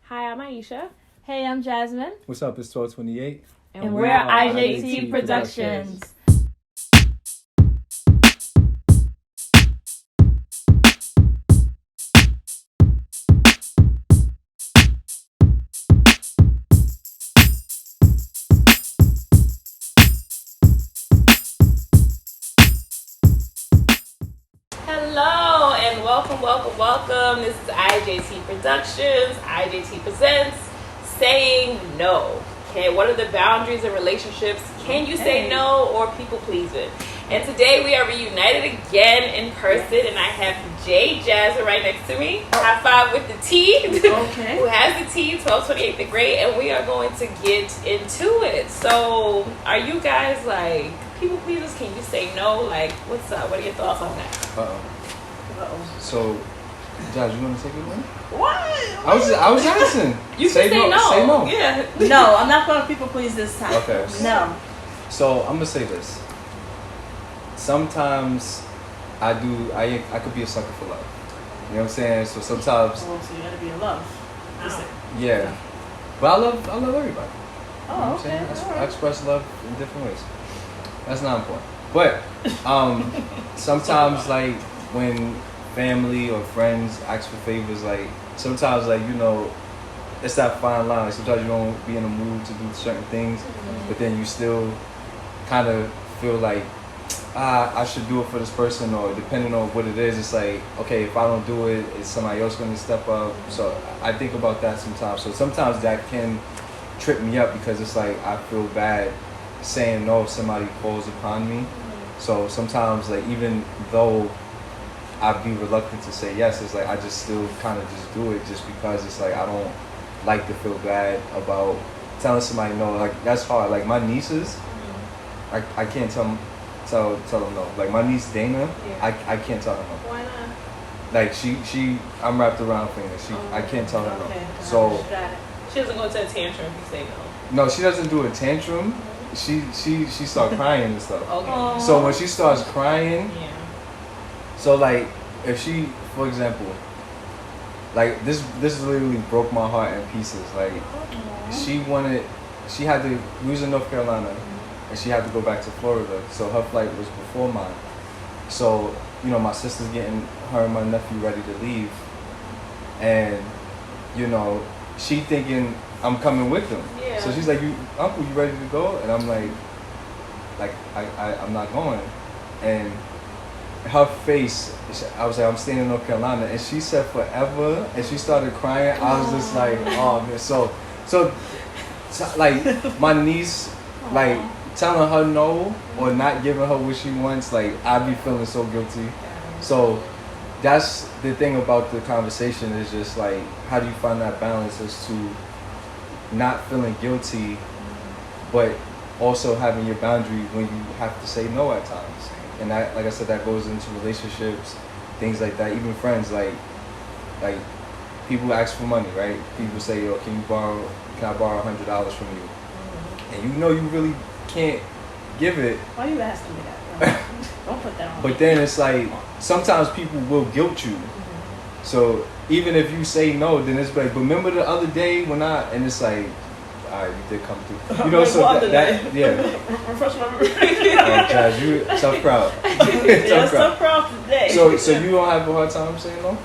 Hi, I'm Aisha. Hey, I'm Jasmine. What's up? It's 1228. And we're IJT Productions. Hello and welcome. This is IJT Productions. IJT presents Saying No. Okay, what are the boundaries in relationships? Can you say no or people pleasing? And today we are reunited again in person, and I have Jay Jasmine right next to me. High five with the T. Okay. Who has the T, 1228 the Great, and we are going to get into it. So, are you guys like people pleasers? Can you say no? Like, what's up? What are your thoughts on that? Uh-oh. So, Josh, you want to take it away? What? I was asking. You can say no. Say no. Yeah. No, I'm not going to people please this time. Okay. No. So, I'm going to say this. Sometimes I could be a sucker for love. You know what I'm saying? So sometimes. Oh, so you got to be in love. Yeah. But I love everybody. You know Oh, what I'm okay. saying? I express love in different ways. That's not important. But sometimes like when family or friends ask for favors, like sometimes like it's that fine line. Like, sometimes you don't be in the mood to do certain things, but then you still kind of feel like I should do it for this person, or depending on what it is, it's like, okay, if I don't do it, is somebody else going to step up? So I think about that sometimes. So sometimes that can trip me up because it's like I feel bad saying no if somebody calls upon me. So sometimes, like, even though I'd be reluctant to say yes, it's like I just still kind of just do it just because it's like I don't like to feel bad about telling somebody no. Like, that's hard. Like, my nieces, I can't tell them no. Like, my niece Dana, I can't tell her no. Why not? Like, she I'm wrapped around her finger. I can't tell her Okay. no. So She doesn't go into a tantrum if you say no. no, she doesn't do a tantrum. She starts crying and stuff. Okay. Aww. So when she starts crying, Yeah. so like if she, for example, like this literally broke my heart in pieces. Like, she had to, we was in North Carolina, and she had to go back to Florida. So her flight was before mine. So, my sister's getting her and my nephew ready to leave. And, she thinking I'm coming with them. Yeah. So she's like, Uncle, you ready to go? And I'm like I'm not going. And her face, I was like, I'm staying in North Carolina. And she said forever, and she started crying. I was just like, oh man. So like my niece, like telling her no or not giving her what she wants, like I be feeling so guilty. So that's the thing about the conversation, is just like, how do you find that balance as to not feeling guilty, but also having your boundary when you have to say no at times. And that, like I said, that goes into relationships, things like that, even friends. Like people ask for money, right? People say, yo, can I borrow $100 from you? And you really can't give it. Why are you asking me that? Don't put that on. But then it's like, sometimes people will guilt you. So even if you say no, then it's like, but remember the other day when and it's like, all right, you did come through. So that yeah. Refresh my memory. Josh, you tough crowd. Tough crowd today. So you don't have a hard time saying no?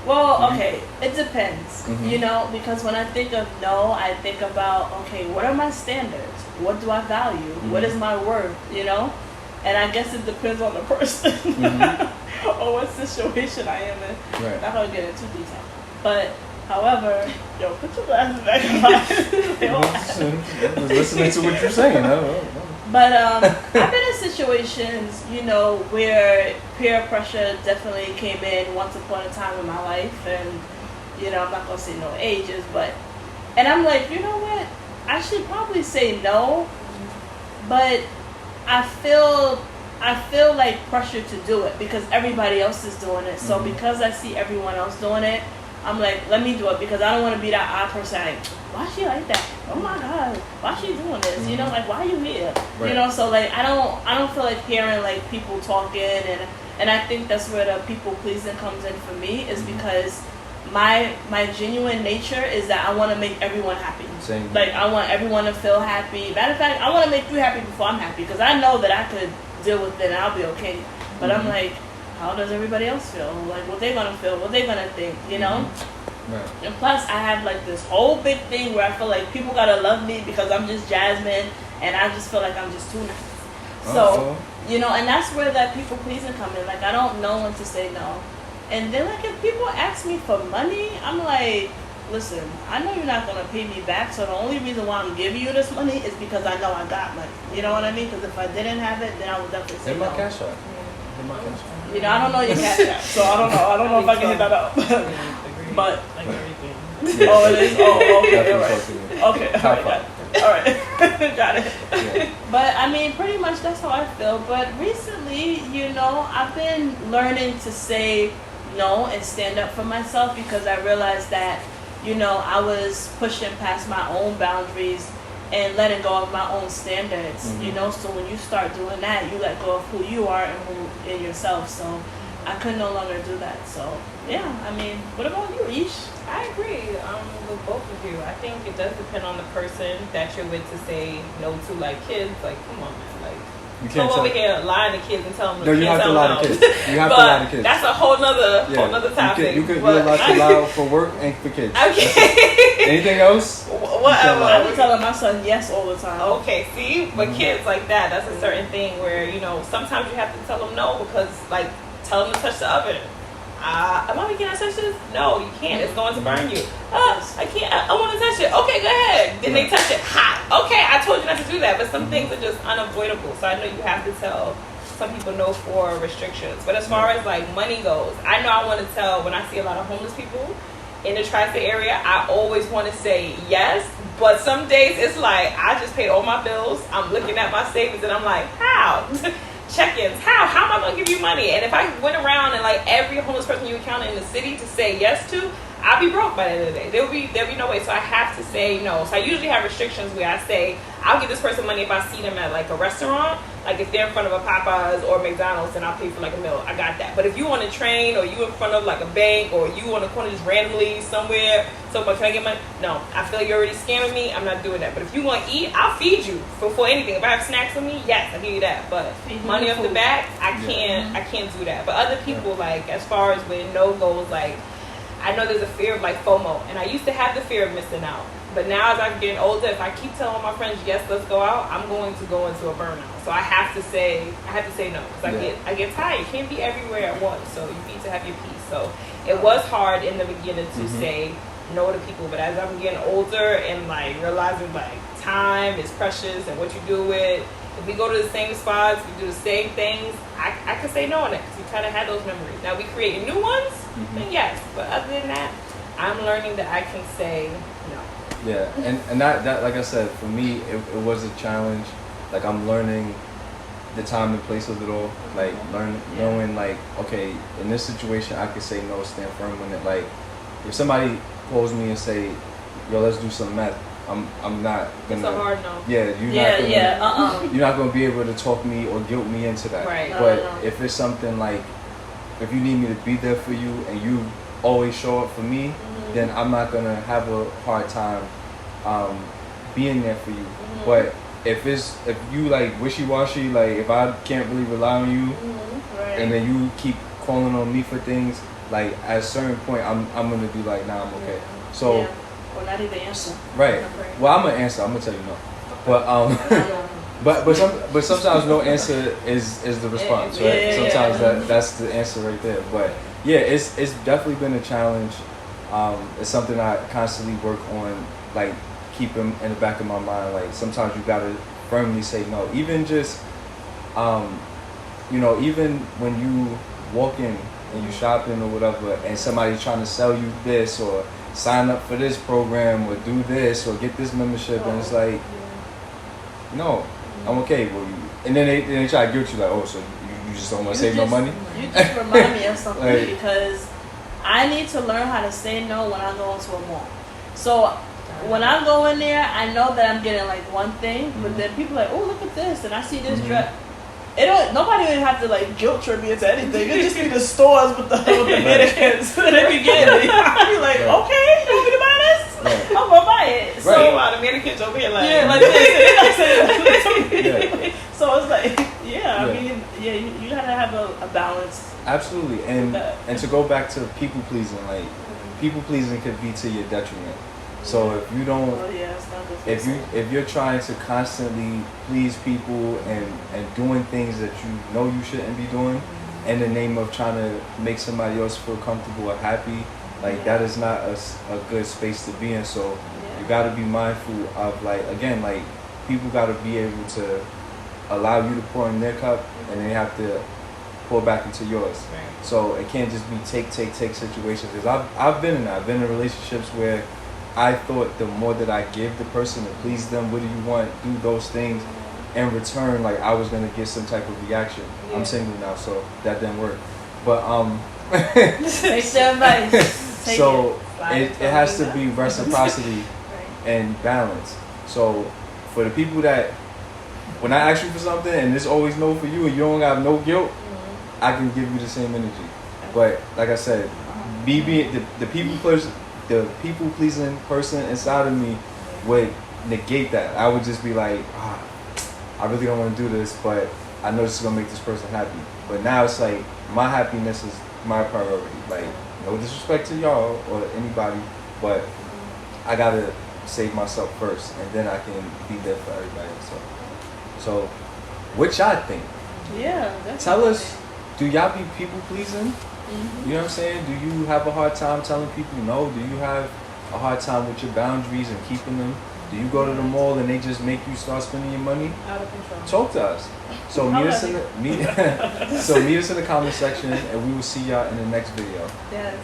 Well, okay, it depends, Mm-hmm. because when I think of no, I think about, okay, what are my standards? What do I value? What is my worth, And I guess it depends on the person or what situation I am in. Right. Not going to get into detail. But, however, put your glasses back on. I was listening to what you're saying. But I've been in situations, where peer pressure definitely came in once upon a time in my life. And, I'm not going to say no ages, and I'm like, you know what? I should probably say no, but I feel like pressure to do it because everybody else is doing it. So because I see everyone else doing it, I'm like, let me do it, because I don't want to be that odd person. Like, why she like that? Oh my God, why she doing this? Like, why you here? Right. So like I don't feel like hearing like people talking, and I think that's where the people pleasing comes in for me, is because my genuine nature is that I want to make everyone happy. Same. Like, I want everyone to feel happy. Matter of fact, I want to make you happy before I'm happy, because I know that I could deal with it and I'll be okay. But I'm like, how does everybody else feel? Like, what they gonna feel? What they gonna think? You know? Right. And plus, I have like this whole big thing where I feel like people gotta love me because I'm just Jasmine, and I just feel like I'm just too nice. So, you know, and that's where that people pleasing come in. Like, I don't know when to say no. And then, like, if people ask me for money, I'm like, listen, I know you're not gonna pay me back, so the only reason why I'm giving you this money is because I know I got money. You know what I mean? Because if I didn't have it, then I would definitely say Hit no. my cash out. Hit my cash out. You know, I don't know your cash app, so I don't know if I can hit that up. But like everything. oh, it is. Oh, okay, all right. Definitely. Okay, all right, got it. All right, got it. Yeah. But I mean, pretty much that's how I feel. But recently, you know, I've been learning to say no and stand up for myself, because I realized that, you know, I was pushing past my own boundaries and letting go of my own standards. You know, so when you start doing that, you let go of who you are and yourself. So I could no longer do that. So yeah, I mean, what about you, Ish? I agree with both of you. I think it does depend on the person that you're with to say no to. Like, kids, like, come on, man. Like, You so can't over tell. here lying to kids and telling them No, you kids have to don't lie know. to kids. You have to But lie to kids. that's a whole nother topic. You could but you're allowed to lie for work and for kids. Okay. Anything else? Whatever. I would tell my son yes all the time. Okay, see? But kids like that, that's a certain thing where, you know, sometimes you have to tell them no, because, like, tell them to touch the oven. Mommy, can I touch this? No, you can't. It's going to burn you. I can't. I want to touch it. Okay, go ahead. Then they touch it hot. Okay, I told you not to do that. But some things are just unavoidable. So I know you have to tell some people no for restrictions. But as far as, like, money goes, I know I want to tell, when I see a lot of homeless people in the tri-state area, I always want to say yes. But some days it's like, I just paid all my bills. I'm looking at my savings and I'm like, how? Check-ins. How am I gonna give you money? And if I went around and, like, every homeless person you encounter in the city to say yes to, I'll be broke by the end of the day. There'll be no way. So I have to say no. So I usually have restrictions where I say I'll give this person money if I see them at, like, a restaurant. Like, if they're in front of a Popeyes or McDonald's, then I'll pay for, like, a meal. I got that. But if you on a train, or you in front of, like, a bank, or you on a corner just randomly somewhere, so, but can I get money? No. I feel like you're already scamming me. I'm not doing that. But if you want to eat, I'll feed you for anything. If I have snacks with me, yes, I'll give you that. But money off the back, I can't do that. But other people, like, as far as with no goals, like, I know there's a fear of, like, FOMO. And I used to have the fear of missing out. But now as I'm getting older, if I keep telling my friends, yes, let's go out, I'm going to go into a burnout. So I have to say no. Because I get tired. You can't be everywhere at once. So you need to have your peace. So it was hard in the beginning to say no to people. But as I'm getting older and, like, realizing, like, time is precious and what you do with, if we go to the same spots, we do the same things, I can say no on it, because we kind of had those memories. Now we create new ones, then yes. But other than that, I'm learning that I can say no. Yeah, and that like I said, for me, it was a challenge. Like, I'm learning the time and place of it all. Like, knowing, like, okay, in this situation, I can say no, stand firm on it. Like, if somebody calls me and say, yo, let's do some meth, I'm not gonna. It's a hard no. Yeah, you're not gonna be able to talk me or guilt me into that. Right. But if it's something like, if you need me to be there for you and you always show up for me, then I'm not gonna have a hard time being there for you. But if you, like, wishy-washy, like, if I can't really rely on you, and then you keep calling on me for things, like, at a certain point, I'm gonna be like, nah, I'm okay. So, or not even answer. Right. Well, I'm gonna answer. I'm gonna tell you no. But but sometimes no answer is the response, right? Sometimes that's the answer right there. But yeah, it's definitely been a challenge. It's something I constantly work on, like, keeping in the back of my mind. Like, sometimes you gotta firmly say no. Even just, even when you walk in and you shopping or whatever, and somebody's trying to sell you this, or sign up for this program, or do this, or get this membership, and it's like, no, I'm okay. Well, and then they try to guilt you, like, oh, so you just don't want to save no money? You just remind me of something, like, because I need to learn how to say no when I go into a mall. So when I go in there, I know that I'm getting, like, one thing, but then people are like, oh, look at this, and I see this dress. Nobody would have to like guilt trip me into anything. It just be the stores with the mannequins. And they be getting it. I'd be like, okay, you want me to buy this? Right. I'm gonna buy it. So So while the mannequins over here like, yeah, like this. Yeah. So it's like, I mean, you gotta have a balance. Absolutely, and to go back to people pleasing, like people pleasing could be to your detriment. So if you don't, It's not good. if you're trying to constantly please people and doing things that you know you shouldn't be doing, in the name of trying to make somebody else feel comfortable or happy, like that is not a good space to be in. So you got to be mindful of like people got to be able to allow you to pour in their cup, and they have to pour back into yours. Right. So it can't just be take situations. Because I've been in that. I've been in relationships where I thought the more that I give the person to please them, what do you want, do those things, in return, like I was gonna get some type of reaction. Yeah. I'm single now, so that didn't work. But Take the advice. Take so it it has to be reciprocity and balance. So for the people that when I ask you for something and it's always no for you and you don't have no guilt, I can give you the same energy. But like I said, the people pleasing person inside of me would negate that. I would just be like, I really don't want to do this, but I know this is gonna make this person happy. But now it's like my happiness is my priority. Like no disrespect to y'all or anybody, but I gotta save myself first, and then I can be there for everybody. So what y'all think? Yeah, definitely. Tell us, do y'all be people pleasing? You know what I'm saying? Do you have a hard time telling people no? Do you have a hard time with your boundaries and keeping them? Do you go to the mall and they just make you start spending your money? Out of control. Talk to us. So meet us in the comment section, and we will see y'all in the next video. Yes.